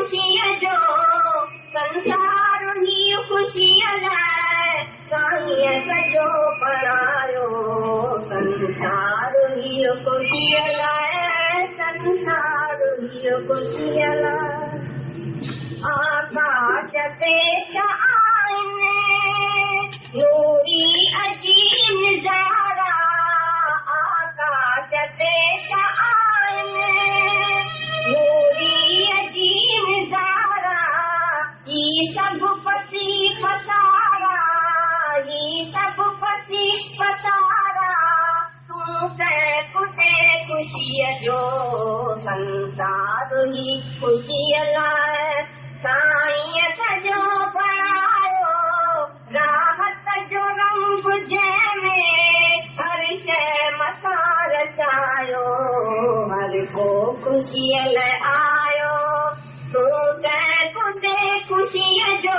खुशी जो संसार ही खुशी लाए साईं सजो बणायो संसार ही खुशी लाए संसार ही खुशी लाए आकाश ते आईने नूरी अजीब नजारा आकाश ते आईने नूरी अजीब नजारा ये सब पसी पसारा ये सब पसी पसारा तू कुटे खुशी जो संसार ही खुशी लाए साईं सजो बणायो राहत जो रंग जंहिंमें हर शइ मथां रचायो हर को खुशीअ लाइ आयो तूं कंहिं कुटे खुशीअ जो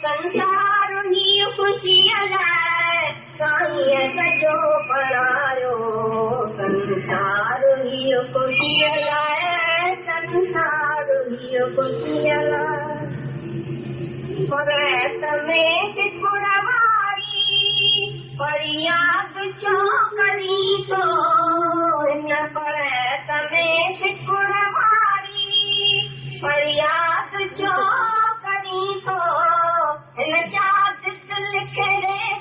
संसार ही खुशीअ लाइ साईं सजो बणायो संसार ही खुशीअ लाइ संसार ही खुशीअ लाइ परत में टिकुड़वारी फरियाद छो करी तो हिन परत में टिकुड़वारी फरियाद छो करी तो हिन शाद लिखे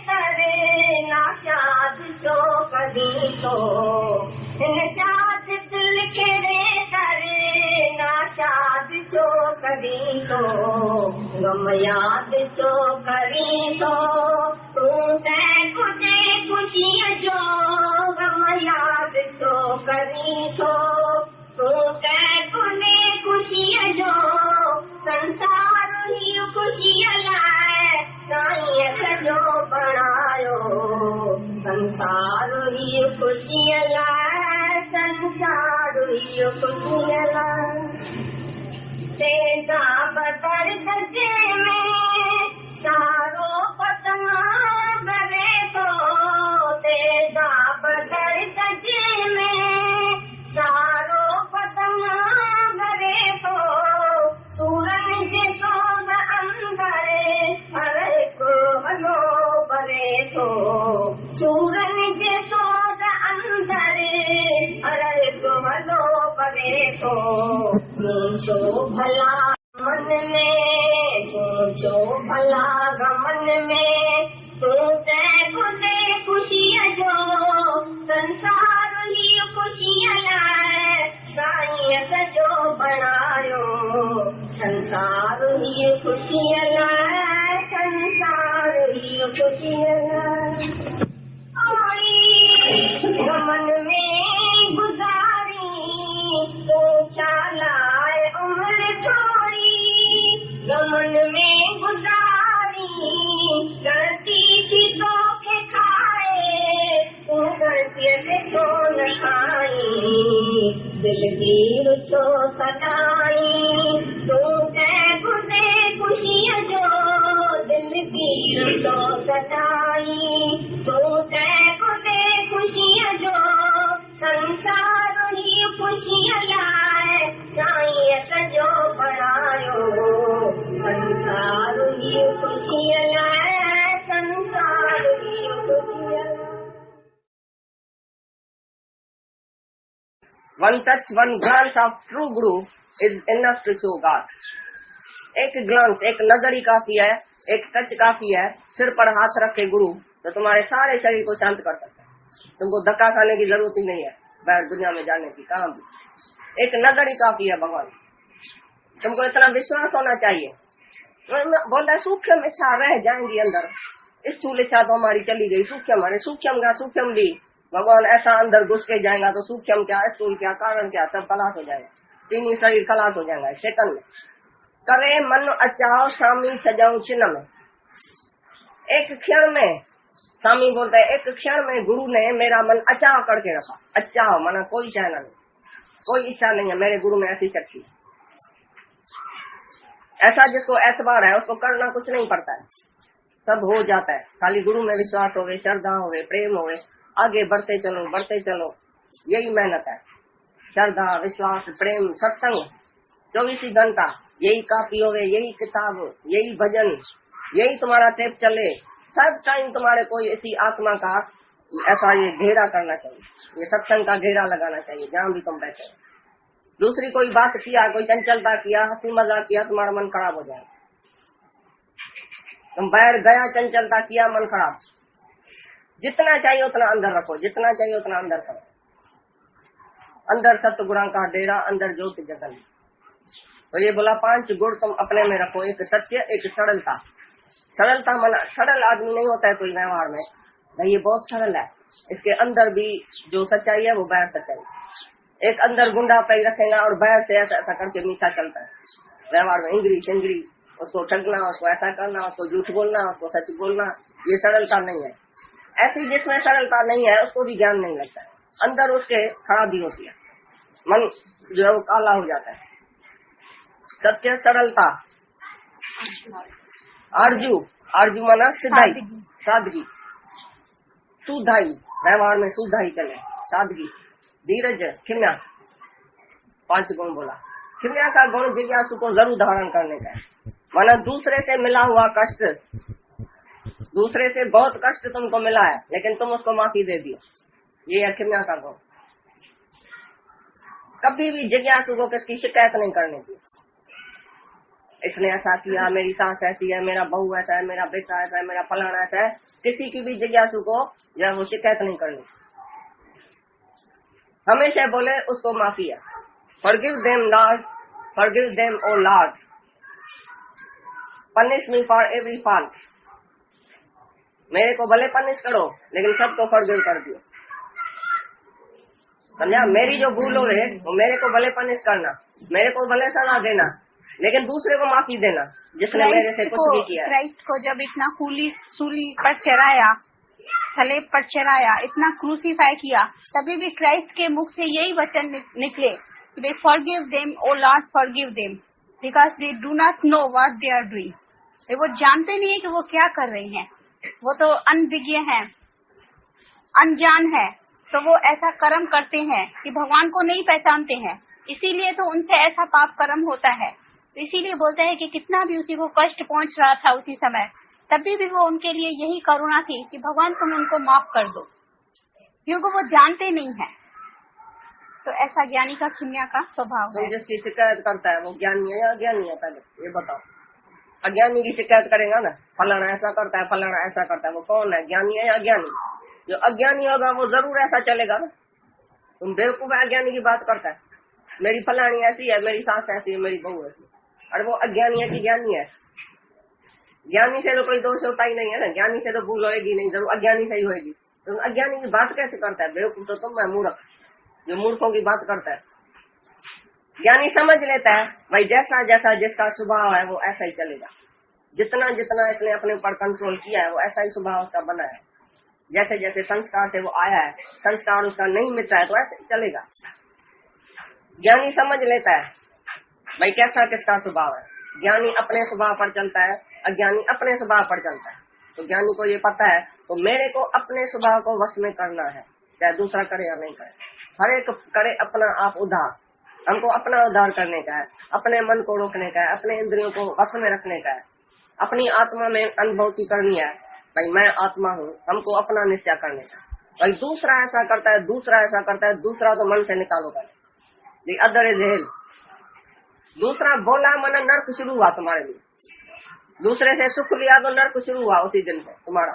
करे नाशाद छो करी तो हिन शाद लिखे करे नाशाद छो करी तो गम याद छो करी तो तूं कंहिं कुटे खुशीअ जो गम याद छो करी तो तूं कंहिं कुटे खुशीअ जो संसार ही खुशीअ लाइ साईं सजो बणायो संसार ही खुशीअ लाइ संसार ही खुशीअ लाइ तेजा बदर गजे में सारो पतंग बरे तो तेजा बदर गजे में सारो पतंग बरे तो सूरन जे सोग अंदर हर को हलो बरे तो सूरन जे सोग अंदर हर को हलो बरे तो पूछो भला मन में पूछो भला गमन में तू कुटे खुशीअ जो संसार ही खुशीअ लाइ साईं सजो बणायो संसार ही खुशीअ लाइ संसार ही खुशीअ लाइ गमन में गुज़ारी तू छा लाइ उमिरि थोरी गमन में गुज़ारी गलती थी तोखे खाए तूं गलतीअ ते छो न खाई दिलगीर छो सदाई तूं कंहिं कुटे खुशीअ जो दिलगीर छो सदाई तूं कंहिं कुटे खुशीअ जो संसार ही खुशीअ लाइ साईं सजो बणायो संसार ही खुशीअ लाइ संसार ही खुशीअ लाइ One touch, one glance of true Guru is enough to show God. एक ग्लांस, एक नजर ही काफी है, एक टच काफी है. सिर पर हाथ रखे गुरु तो तुम्हारे सारे शरीर को शांत कर सकते हैं. तुमको धक्का खाने की जरूरत ही नहीं है बाहर दुनिया में जाने की. कहाँ भी एक नजर ही काफी है भगवान. तुमको इतना विश्वास होना चाहिए. बोला सूक्ष्म इच्छा रह जाएंगी अंदर, स्थूल इच्छा तो हमारी चली गई. सूक्ष्म हमारे सूक्ष्म का सूक्ष्म भी भगवान ऐसा अंदर घुस के जाएगा तो सूक्ष्म क्या, स्थूल क्या, कारण क्या, सब खलास हो जाएगा. तीन ही शरीर खलास हो जाएगा सेकंड में. करे मन अचाओ स्वामी सजाऊं चिन्ह में. एक क्षण में स्वामी बोलते हैं, एक क्षण में गुरु ने मेरा मन अचाओ करके रखा. अचाओ माना कोई चाहना नहीं, कोई इच्छा नहीं है. मेरे गुरु में ऐसी शक्ति. ऐसा जिसको एतबार है उसको करना कुछ नहीं पड़ता है, सब हो जाता है. खाली गुरु में विश्वास होवे, श्रद्धा होवे, प्रेम होवे, आगे बढ़ते चलो बढ़ते चलो. यही मेहनत है. श्रद्धा, विश्वास, प्रेम, सत्संग. 24 घंटा यही कापी होवे, यही किताब, यही भजन, यही तुम्हारा टेप चले, सब टाइम तुम्हारे कोई ऐसी आत्मा का ऐसा ये घेरा करना चाहिए, ये सत्संग का घेरा लगाना चाहिए जहाँ भी तुम बैठे। दूसरी कोई बात किया, कोई चंचलता किया, हंसी मजाक किया, तुम्हारा मन खराब हो जाएगा। तुम बैठ गया, चंचलता किया, मन खराब। जितना चाहिए उतना अंदर रखो, जितना चाहिए उतना अंदर करो। अंदर सतगुणा का डेरा, अंदर ज्योति जगल। तो ये बोला 5 गुण तुम अपने में रखो, एक सत्य, एक सरलता। सरलता मन, सरल आदमी नहीं होता है कोई व्यवहार में, नहीं ये बहुत सरल है, इसके अंदर भी जो सच्चाई है वो बाहर सच्चाई। एक अंदर गुंडा पैर रखेगा और बाहर से ऐसा ऐसा करके मीठा चलता है व्यवहार में, इंग्री चिंगरी, उसको ठगना, उसको ऐसा करना, उसको झूठ बोलना, उसको सच बोलना, ये सरलता नहीं है। ऐसी जिसमें सरलता नहीं है उसको भी ज्ञान नहीं लगता है, अंदर उसके खराबी होती है, मन जो है वो काला हो जाता है। सत्य, सरलता, आरजू, आरजू माना सिद्धाई, सादगी, सुधाई, व्यवहार में सुधाई चले, सादगी, धीरज, क्षमा, 5 गुण बोला। क्षमा का गुण जिज्ञासु को जरूर धारण करने का है, माना दूसरे से मिला हुआ कष्ट, दूसरे से बहुत कष्ट तुमको मिला है लेकिन तुम उसको माफी दे दियो, ये है क्षमा का गुण। कभी भी जिज्ञासु को किसकी शिकायत नहीं करने की, इसने ऐसा किया, मेरी सास ऐसी है, मेरा बहू ऐसा है, मेरा बेटा ऐसा है, मेरा फलाना ऐसा है, किसी की भी जिज्ञासु को जब वो शिकायत नहीं करनी, हमेशा बोले उसको माफी है। Forgive them Lord, forgive them O Lord, punish me for every fault। मेरे को भले पनिश करो लेकिन सबको फॉरगिव कर दियो, समझा। मेरी जो भूल हो रहे वो मेरे को भले पनिश करना, मेरे को भले सजा देना, लेकिन दूसरे को माफी देना जिसने मेरे से कुछ भी किया। क्राइस्ट को जब इतना सूली पर चढ़ाया, सलेब पर चढ़ाया, इतना क्रूसीफाई किया, तभी भी क्राइस्ट के मुख से यही वचन निकले कि they forgive them O Lord, forgive them because they do not know what they are doing. वो जानते नहीं है कि वो क्या कर रहे हैं, वो तो अनविज्ञ है, अनजान है, तो वो ऐसा कर्म करते हैं कि भगवान को नहीं पहचानते हैं, इसीलिए तो उनसे ऐसा पाप कर्म होता है। तो इसीलिए बोलते हैं कि कितना भी उसी को कष्ट पहुंच रहा था उसी समय, तभी भी वो उनके लिए यही करुणा थी कि भगवान तुम उनको माफ कर दो, क्योंकि वो जानते नहीं है। तो ऐसा ज्ञानी का क्षमा का स्वभाव है। जिसकी शिकायत करता है वो ज्ञानी है या अज्ञानी है, पहले ये बताओ। अज्ञानी की शिकायत करेगा ना, फलाना ऐसा करता है, फलाना ऐसा करता है, वो कौन है, ज्ञानी है या अज्ञानी? जो अज्ञानी होगा वो जरूर ऐसा चलेगा ना। तुम बेवकूफ अज्ञानी की बात करता है, मेरी फलानी ऐसी है, मेरी सास ऐसी है, मेरी बहू ऐसी, और वो अज्ञानी है कि ज्ञानी है? ज्ञानी से तो कोई दोष होता ही नहीं है ना, ज्ञानी से तो भूल होगी नहीं, जरूर अज्ञानी से ही होगी। तो अज्ञानी की बात कैसे करता है? बेवकूफ तो तुम है, मूर्ख, जो मूर्खों की बात करता है। ज्ञानी समझ लेता है भाई जैसा जैसा जिसका स्वभाव है वो ऐसा ही चलेगा, जितना जितना इसने अपने ऊपर कंट्रोल किया है वो ऐसा ही स्वभाव उसका बना है। जैसे जैसे संस्कार से वो आया है, संस्कार उसका नहीं मिलता है तो ऐसे ही चलेगा। ज्ञानी समझ लेता है भाई कैसा किसका स्वभाव है। ज्ञानी अपने स्वभाव पर चलता है, अज्ञानी अपने स्वभाव पर चलता है। तो ज्ञानी को ये पता है तो मेरे को अपने स्वभाव को वश में करना है, चाहे दूसरा करे या नहीं करे, हर एक करे अपना आप उद्धार। हमको अपना उद्धार करने का है, अपने मन को रोकने का है, अपने इंद्रियों को वश में रखने का है, अपनी आत्मा में अनुभूति करनी है भाई मैं आत्मा हूँ, हमको अपना निश्चय करने का। भाई दूसरा ऐसा करता है, दूसरा ऐसा करता है, दूसरा तो मन से निकालो कर, दी अदर इज हेल। दूसरा बोला मन नर्क शुरू हुआ तुम्हारे लिए, दूसरे से सुख लिया तो नर्क शुरू हुआ उसी दिन से, तुम्हारा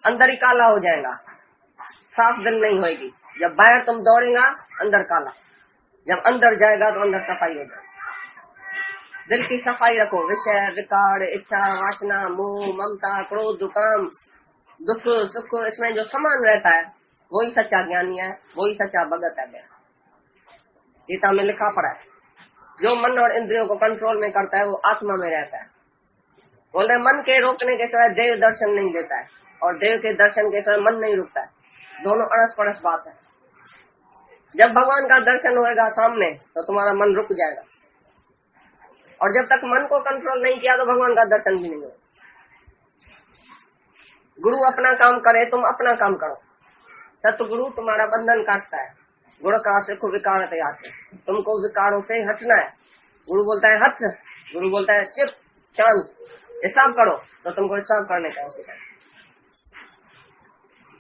अंदर ही काला हो जाएगा, साफ दिल नहीं होगी। जब बाहर तुम दौड़ेगा अंदर काला, जब अंदर जाएगा तो अंदर सफाई हो जाएगी। दिल की सफाई रखो, विषय विकार इच्छा वासना मोह ममता क्रोध काम दुख सुख इसमें जो समान रहता है वही सच्चा ज्ञानी है, वही सच्चा भगत है। गीता में लिखा पड़ा है जो मन और इंद्रियों को कंट्रोल में करता है वो आत्मा में रहता है। बोल रहे मन के रोकने के सिवाय देव दर्शन नहीं देता है, और देव के दर्शन के सिवाय मन नहीं रुकता है। दोनों अड़स पड़स बात है। जब भगवान का दर्शन होएगा सामने तो तुम्हारा मन रुक जाएगा, और जब तक मन को कंट्रोल नहीं किया तो भगवान का दर्शन भी नहीं होगा। गुरु अपना काम करे, तुम अपना काम करो। सतगुरु तुम्हारा बंधन काटता है, गुण का सुख विकार तैयार है, तुमको विकारों से हटना है। गुरु बोलता है हथ, गुरु बोलता है चिप, शांत, हिसाब करो, तो तुमको हिसाब करने का सिखाए।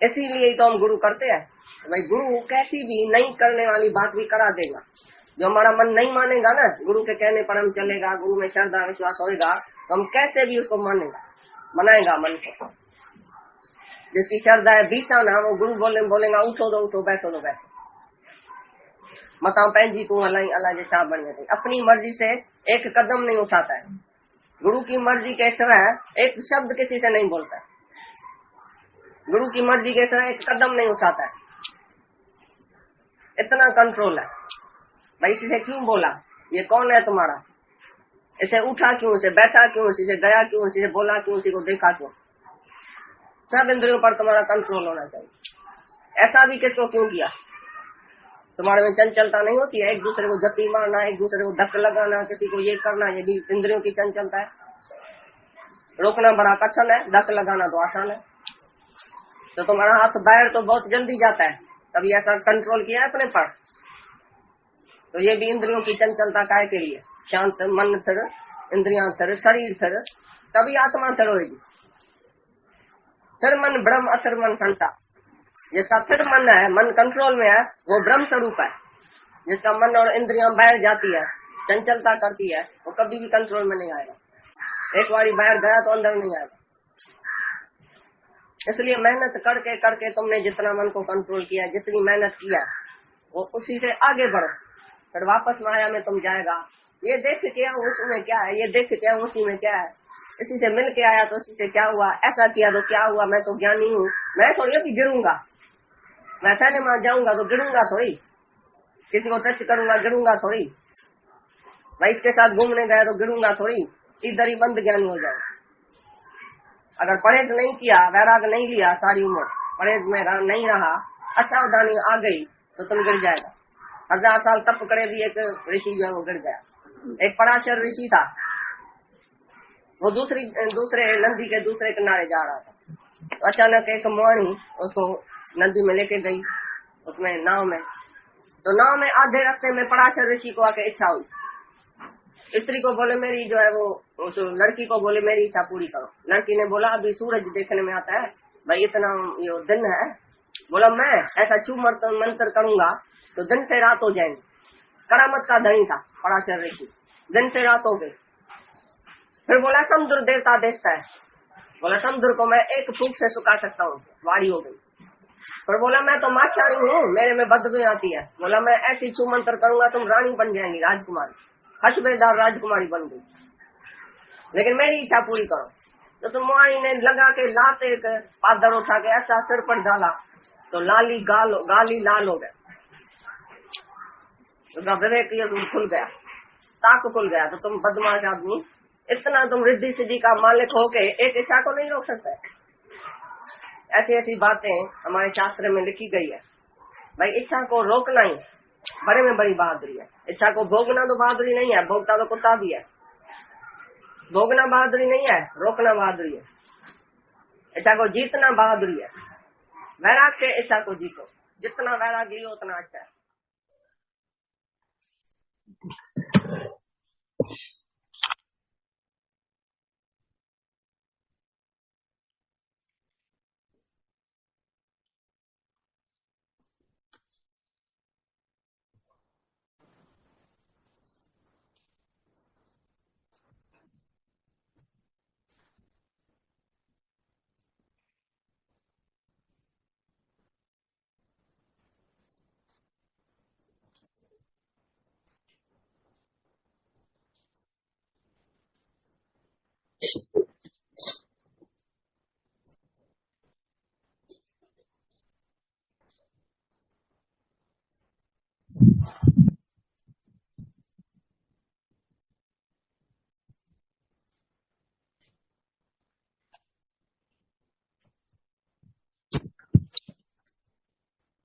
इसीलिए तो हम गुरु करते हैं। भाई गुरु कैसी भी नहीं करने वाली बात भी करा देगा। जो हमारा मन नहीं मानेगा ना, गुरु के कहने पर हम चलेगा, गुरु में श्रद्धा विश्वास होगा, तो हम कैसे भी उसको मनाएगा मन को। जिसकी श्रद्धा है बीसाना, वो गुरु बोलेगा उठो तो उठो, बैठो तो बैठो, मता पैंजी तू अलाई अला जैसा बन गए। अपनी मर्जी से एक कदम नहीं उठाता है। गुरु की मर्जी के सिवाय एक शब्द किसी से नहीं बोलता है। गुरु की मर्जी के सिवाय एक कदम नहीं उठाता है। इतना कंट्रोल है। भाई इसे क्यों बोला, ये कौन है तुम्हारा, इसे उठा क्यों, इसे बैठा क्यों, इसे गया क्यों, इसे बोला क्यों, इसी को देखा क्यों। सब इंद्रियों पर तुम्हारा कंट्रोल होना चाहिए। ऐसा भी किसको क्यों किया। तुम्हारे में चंचलता नहीं होती है, एक दूसरे को जप्पी मारना, एक दूसरे को धक्का लगाना, किसी को ये करना, ये भी इंद्रियों की चंचलता है। रोकना बड़ा कठिन है, धक्का लगाना तो आसान है। तो तुम्हारा हाथ बाहर तो बहुत जल्दी जाता है, तभी ऐसा कंट्रोल किया है अपने पर। तो ये भी इंद्रियों की चंचलता काय के लिए। शांत मन स्थिर, इंद्रियां स्थिर, शरीर स्थिर, तभी आत्मा स्थिर होगी। स्थिर मन ब्रह्म, अस्थिर मन संता। जिसका स्थिर मन है, मन कंट्रोल में है, वो ब्रह्म स्वरूप है। जिसका मन और इंद्रियां बाहर जाती है, चंचलता करती है, वो कभी भी कंट्रोल में नहीं आएगा। एक बारी बाहर गया तो अंदर नहीं आएगा। इसलिए मेहनत करके करके तुमने जितना मन को कंट्रोल किया, जितनी मेहनत किया, वो उसी से आगे बढ़ो। फिर वापस माया में तुम जाएगा, ये देख के उसमें क्या है, ये देख के उसी में क्या है, इसी से मिल के आया तो उसी से क्या हुआ, ऐसा किया तो क्या हुआ, मैं तो ज्ञानी हूँ, मैं थोड़ी अभी गिरूंगा, मैं सिनेमा जाऊंगा तो गिरूंगा थोड़ी, किसी को टच करूंगा गिरूंगा थोड़ी, मैं इसके साथ घूमने गया तो गिरूंगा थोड़ी। इधर ही बंद ज्ञानी हो जाए। अगर परहेज नहीं किया, वैराग नहीं लिया, सारी उम्र परहेज में नहीं रहा, असावधानी आ गई, तो तुम गिर जाएगा। 1000 साल तप करे भी एक ऋषि जो है वो गिर गया। एक पराशर ऋषि था, वो दूसरे नदी के दूसरे किनारे जा रहा था। तो अचानक एक मोहनी उसको नदी में लेके गई, उसमें नाव में। तो नाव में आधे रास्ते में पराशर ऋषि को आके इच्छा हुई। स्त्री को बोले मेरी जो है वो, उस लड़की को बोले मेरी इच्छा पूरी करो। लड़की ने बोला अभी सूरज देखने में आता है भाई, इतना ये दिन है। बोला मैं ऐसा छू मंत्र करूंगा तो दिन से रात हो जाएंगे। करामत का धनी था पराशर ऋषि, दिन से रात हो गई। फिर बोला समुद्र देवता देखता है, बोला समुद्र को मैं एक फूंक से सुखा सकता हूँ, वारी हो गई। फिर बोला मैं तो माचारी हूँ, मेरे में बदबू आती है। बोला मैं ऐसी छू मंत्र करूंगा तुम रानी बन जाएंगी, राजकुमारी, हर्षबेदार राजकुमारी बन गई, लेकिन मेरी इच्छा पूरी करो। तो तुम्हारी ने लगा के लात एक पादर उठा के ऐसा सिर पर डाला तो गाली लाल हो गया। उसका विवेक ये खुल गया, ताक खुल गया। तो तुम बदमाश आदमी, इतना तुम रिद्धि सिद्धि का मालिक होके एक इच्छा को नहीं रोक सकते। ऐसी ऐसी बातें हमारे शास्त्र में लिखी गई है। भाई इच्छा को रोकना ही बड़े में बड़ी बहादुरी है। इच्छा को भोगना तो बहादुरी नहीं है, भोगता तो कुत्ता भी है। भोगना बहादुरी नहीं है, रोकना बहादुरी है। इच्छा को जीतना बहादुरी है। वैराग से इच्छा को जीतो, जितना वैराग लियो उतना अच्छा है।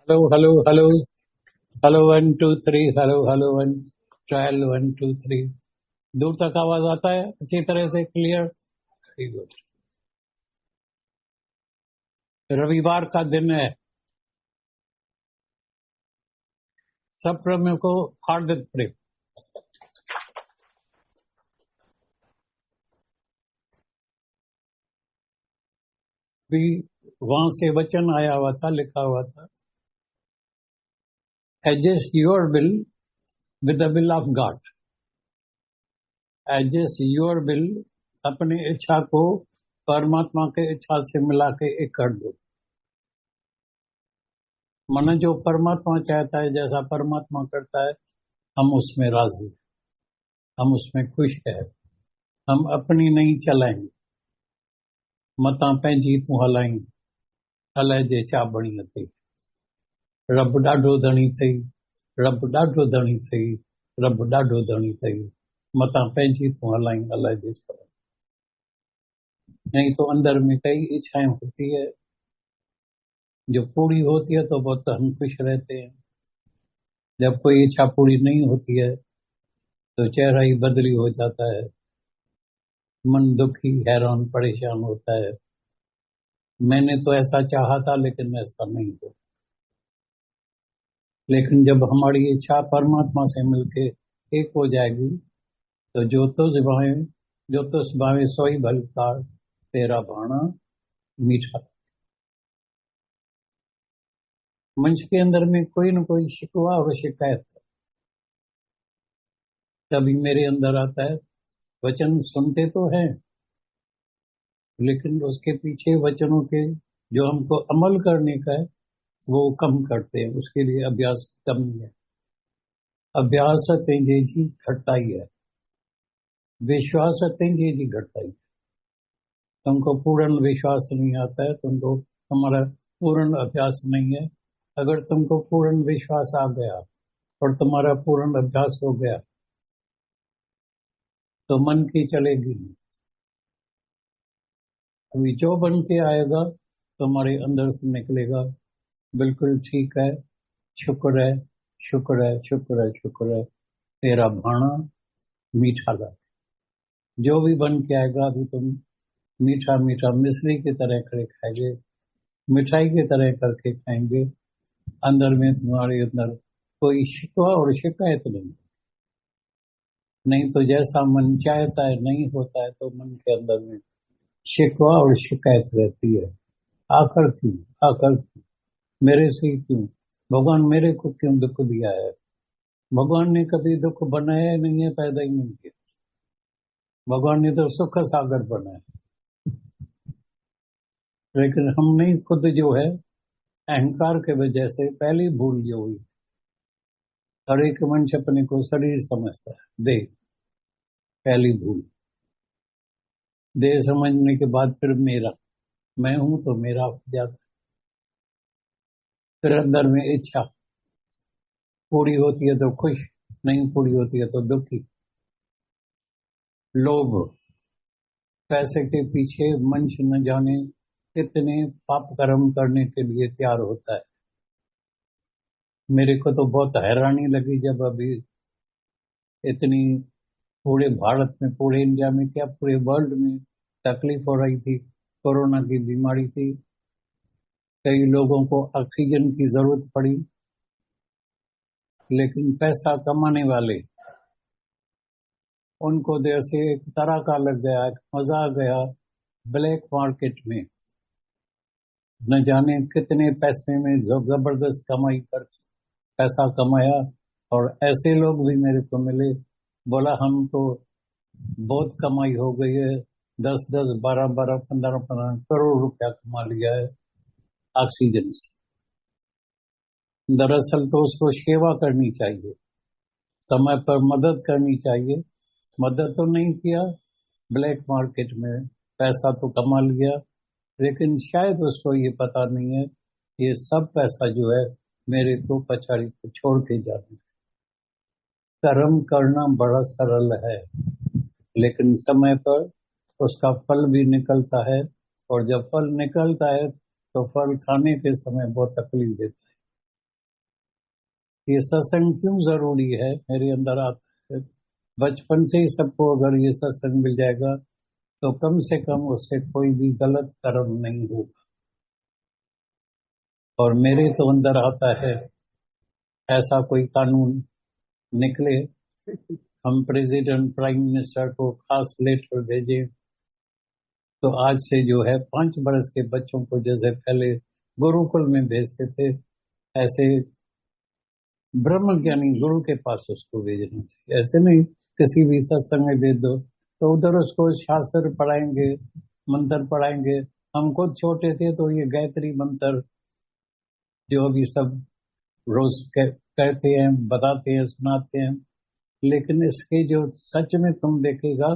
Hello hello hello hello 1 2 3 hello hello 1 trial 1 2 3 दूर तक आवाज आता है अच्छी तरह से क्लियर। गुड। रविवार का दिन है, सब प्रेमियों को हार्दिक प्रेम। भी वहां से वचन आया हुआ था, लिखा हुआ था, adjust your will with the will of God. Adjust your will, अपनी इच्छा को परमात्मा के इच्छा से मिला के एक कर दो। मन जो परमात्मा चाहता है, जैसा परमात्मा करता है, हम उसमें राजी, हम उसमें खुश है। हम अपनी नहीं चलाएंगे, मता पंहिंजी तूं हलाईं, अलाए जे छा बणी अथई। रब ॾाढो धणी अथई, रब ॾाढो धणी अथई, रब ॾाढो धणी अथई, मता पंहिंजी तूं हलाईं, अलाए जे छा। नहीं तो अंदर में कई इच्छाएं होती है, जो पूरी होती है तो बहुत हम खुश रहते हैं। जब कोई इच्छा पूरी नहीं होती है तो चेहरा ही बदली हो जाता है, मन दुखी, हैरान, परेशान होता है। मैंने तो ऐसा चाहा था लेकिन ऐसा नहीं हुआ। लेकिन जब हमारी इच्छा परमात्मा से मिलके एक हो जाएगी तो जो तुझ भावे सोई भलकार, तेरा भाणा मीठा। मंच के अंदर में कोई न कोई शिकवा और शिकायत तभी मेरे अंदर आता है। वचन सुनते तो हैं, लेकिन उसके पीछे वचनों के जो हमको अमल करने का है वो कम करते हैं। उसके लिए अभ्यास कमी है। अभ्यास तेजे जी घटताई है, विश्वास तेजे जी घटताई। तुमको पूर्ण विश्वास नहीं आता है, तुमको तुम्हारा पूर्ण अभ्यास नहीं है। अगर तुमको पूर्ण विश्वास आ गया और तुम्हारा पूर्ण अभ्यास हो गया तो मन की चलेगी नहीं। अभी जो बन के आएगा तुम्हारे अंदर से निकलेगा, बिल्कुल ठीक है, शुक्र है, शुक्र है, शुक्र है, शुक्र है, तेरा भाणा मीठा लगे। जो भी बन के आएगा अभी तुम मीठा मीठा मिश्री की तरह करके खाएंगे, मिठाई की तरह करके खाएंगे। अंदर में तुम्हारे अंदर कोई शिकवा और शिकायत नहीं तो जैसा मन चाहता है नहीं होता है तो मन के अंदर में शिकवा और शिकायत रहती है। आखिर क्यों, आखिर क्यों, मेरे से ही क्यों, भगवान मेरे को क्यों दुख दिया है। भगवान ने कभी दुख बनाया नहीं है, पैदा ही नहीं किया। भगवान ने तो सुख सागर बनाया, लेकिन हमने खुद जो है अहंकार के वजह से पहली भूल जो हुई। हर एक मनुष्य अपने को शरीर समझता है, देह, पहली भूल। देह समझने के बाद फिर मेरा, मैं हूं तो मेरा हो जाता। फिर अंदर में इच्छा पूरी होती है तो खुश, नहीं पूरी होती है तो दुखी। लोभ, पैसे के पीछे मनुष्य न जाने कितने पाप कर्म करने के लिए तैयार होता है। मेरे को तो बहुत हैरानी लगी जब अभी इतनी पूरे भारत में, पूरे इंडिया में, क्या पूरे वर्ल्ड में तकलीफ हो रही थी। कोरोना की बीमारी थी, कई लोगों को ऑक्सीजन की जरूरत पड़ी, लेकिन पैसा कमाने वाले उनको जैसे एक तरह का लग गया, एक मजा आ गया। ब्लैक मार्केट में न जाने कितने पैसे में जो जबरदस्त कमाई कर पैसा कमाया। और ऐसे लोग भी मेरे को मिले, बोला हम तो बहुत कमाई हो गई है, 10-10, 12-12, 15-15 करोड़ रुपया कमा लिया है ऑक्सीजन से। दरअसल तो उसको सेवा करनी चाहिए, समय पर मदद करनी चाहिए। मदद तो नहीं किया, ब्लैक मार्केट में पैसा तो कमा लिया, लेकिन शायद उसको ये पता नहीं है ये सब पैसा जो है मेरे को पछाड़ी को छोड़ के जाना। कर्म करना बड़ा सरल है, लेकिन समय पर उसका फल भी निकलता है, और जब फल निकलता है तो फल खाने के समय बहुत तकलीफ देता है। ये सत्संग क्यों जरूरी है मेरे अंदर आता है। बचपन से ही सबको अगर ये सत्संग मिल जाएगा तो कम से कम उससे कोई भी गलत कर्म नहीं होगा। और मेरे तो अंदर आता है ऐसा कोई कानून निकले, हम प्रेसिडेंट, प्राइम मिनिस्टर को खास लेटर भेजें तो आज से जो है 5 बरस के बच्चों को जैसे पहले गुरुकुल में भेजते थे, ऐसे ब्रह्म ज्ञानी गुरु के पास उसको भेजना चाहिए। ऐसे नहीं किसी भी सत्संग में भेज दो तो उधर उसको शास्त्र पढ़ाएंगे, मंत्र पढ़ाएंगे। हम खुद छोटे थे तो ये गायत्री मंत्र जो अभी सब रोज कहते हैं, बताते हैं, सुनाते हैं, लेकिन इसके जो सच में तुम देखेगा,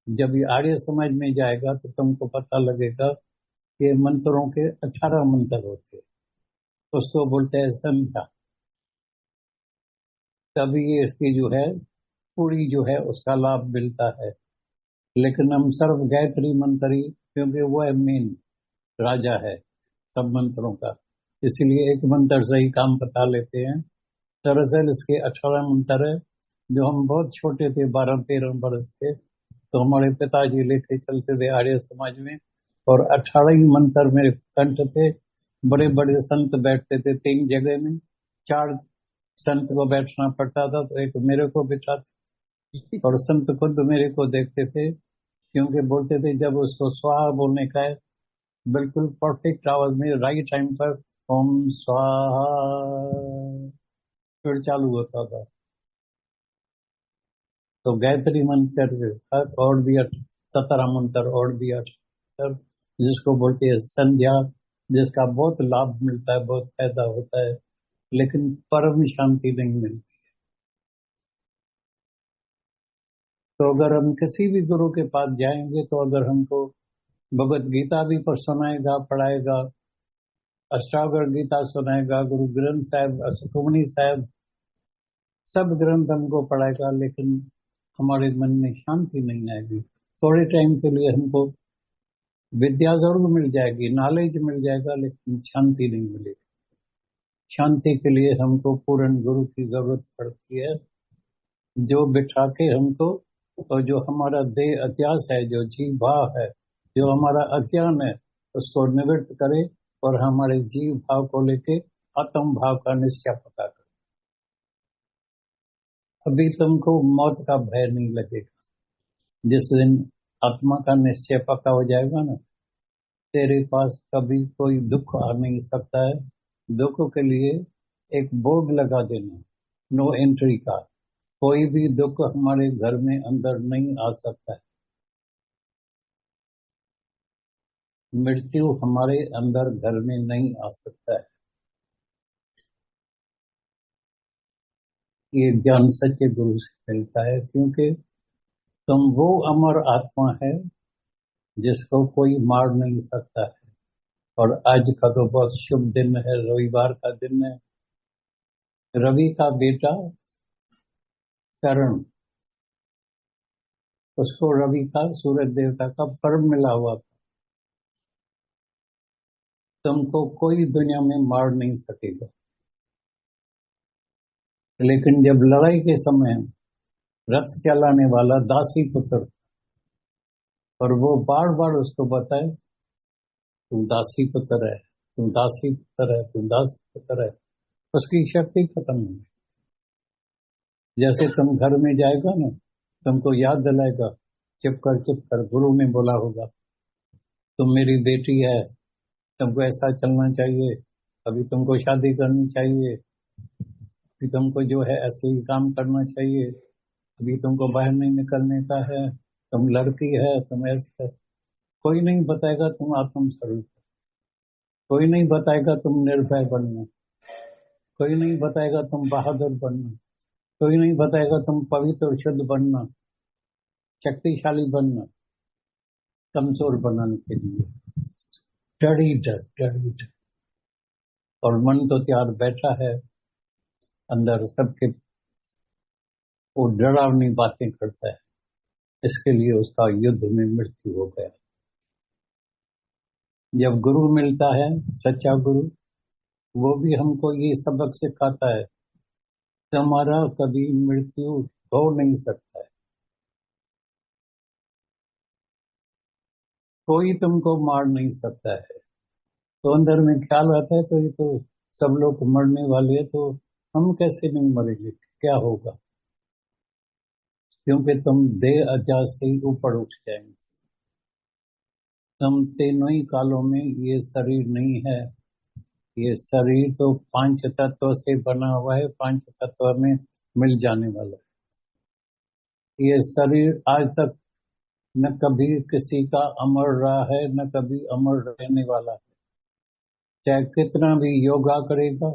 जब ये आर्य समाज में जाएगा तो तुमको पता लगेगा कि मंत्रों के 18 मंत्र होते हैं। उसको बोलते हैं संध्या। तभी ये इसकी जो है पूरी जो है उसका लाभ मिलता है। लेकिन हम सर्व गायत्री मंत्र ही, क्योंकि वो है मेन राजा है सब मंत्रों का, इसलिए एक मंत्र से ही काम बता लेते हैं। दरअसल इसके 18 मंत्र है। जो हम बहुत छोटे थे, 12-13 बरस के, तो हमारे पिताजी लेके चलते थे आर्य समाज में, और 18 ही मंत्र मेरे कंठ थे। बड़े बड़े संत बैठते थे 3 जगह में, 4 संत को बैठना पड़ता था, तो एक मेरे को बिठाते, और संत खुद मेरे को देखते थे, क्योंकि बोलते थे जब उसको स्वाहा बोलने का है, बिल्कुल परफेक्ट आवाज में राइट टाइम पर ओम स्वाहा फिर चालू होता था। तो गायत्री मंत्र के साथ और भी 17 मंत्र और भी 8 मंत्र, जिसको बोलते हैं संध्या, जिसका बहुत लाभ मिलता है, बहुत फायदा होता है, लेकिन परम शांति नहीं मिलती। तो अगर हम किसी भी गुरु के पास जाएंगे, तो अगर हमको भगवत गीता भी पर सुनाएगा, पढ़ाएगा, अष्टावक्र गीता सुनाएगा, गुरु ग्रंथ साहब, सुखमनी साहब, सब ग्रंथ हमको पढ़ाएगा, लेकिन हमारे मन में शांति नहीं आएगी। थोड़े टाइम के लिए हमको विद्या जरूर मिल जाएगी, नॉलेज मिल जाएगा, लेकिन शांति नहीं मिलेगी। शांति के लिए हमको पूर्ण गुरु की जरूरत पड़ती है, जो बिठा के हमको, और जो हमारा देह अध्यास है, जो जीव भाव है, जो हमारा अज्ञान है, उसको निवृत्त करे और हमारे जीव भाव को लेके आत्म भाव का निश्चय पक्का करे। अभी तुमको मौत का भय नहीं लगेगा। जिस दिन आत्मा का निश्चय पक्का हो जाएगा ना, तेरे पास कभी कोई दुख आ नहीं सकता है। दुख के लिए एक बोर्ड लगा देना, नो एंट्री का। कोई भी दुख हमारे घर में अंदर नहीं आ सकता है। मृत्यु हमारे अंदर घर में नहीं आ सकता है। ये ज्ञान सच्चे गुरु से मिलता है, क्योंकि तुम वो अमर आत्मा है जिसको कोई मार नहीं सकता है। और आज का तो बहुत शुभ दिन है, रविवार का दिन है। रवि का बेटा करण, उसको रवि का, सूरज देवता का पर्व मिला हुआ था। तुमको कोई दुनिया में मार नहीं सकेगा। लेकिन जब लड़ाई के समय रथ चलाने वाला दासी पुत्र, और वो बार बार उसको बताए तुम दासी पुत्र है, तुम दासी पुत्र है, तुम दासी पुत्र है, उसकी शक्ति खत्म हो गई। जैसे तुम घर में जाएगा ना, तुमको याद दिलाएगा, चुप कर, गुरु ने बोला होगा तुम मेरी बेटी है, तुमको ऐसा चलना चाहिए, अभी तुमको शादी करनी चाहिए, अभी तुमको जो है ऐसे ही काम करना चाहिए, अभी तुमको बाहर नहीं निकलने का है, तुम लड़की है, तुम ऐसे। कोई नहीं बताएगा तुम आत्म स्वरूप, कोई नहीं बताएगा तुम निर्भय बनना, कोई नहीं बताएगा तुम बहादुर बनना, कोई नहीं बताएगा तुम पवित्र और शुद्ध बनना, शक्तिशाली बनना। कमजोर बनाने के लिए डर। और मन तो तैयार बैठा है अंदर सबके, वो डरावनी बातें करता है, इसके लिए उसका युद्ध में मृत्यु हो गया। जब गुरु मिलता है, सच्चा गुरु, वो भी हमको ये सबक सिखाता है, तुम्हारा कभी मृत्यु हो नहीं सकता है, कोई तुमको मार नहीं सकता है। तो अंदर में ख्याल आता है, तो ये तो सब लोग मरने वाले हैं, तो हम कैसे नहीं मरेंगे, क्या होगा? क्योंकि तुम देह अध्यास से ही ऊपर उठ जाएंगे। तुम तीनों ही कालों में ये शरीर नहीं है। ये शरीर तो 5 तत्वों से बना हुआ है, 5 तत्व में मिल जाने वाला है। ये शरीर आज तक न कभी किसी का अमर रहा है, न कभी अमर रहने वाला है। चाहे कितना भी योगा करेगा,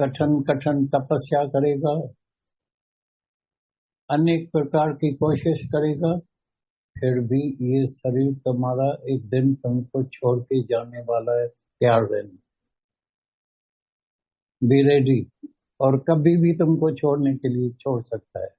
कठिन कठिन तपस्या करेगा, अनेक प्रकार की कोशिश करेगा, फिर भी ये शरीर तुम्हारा एक दिन तुमको छोड़ के जाने वाला है। तैयार रहना, बी रेडी, और कभी भी तुमको छोड़ने के लिए छोड़ सकता है।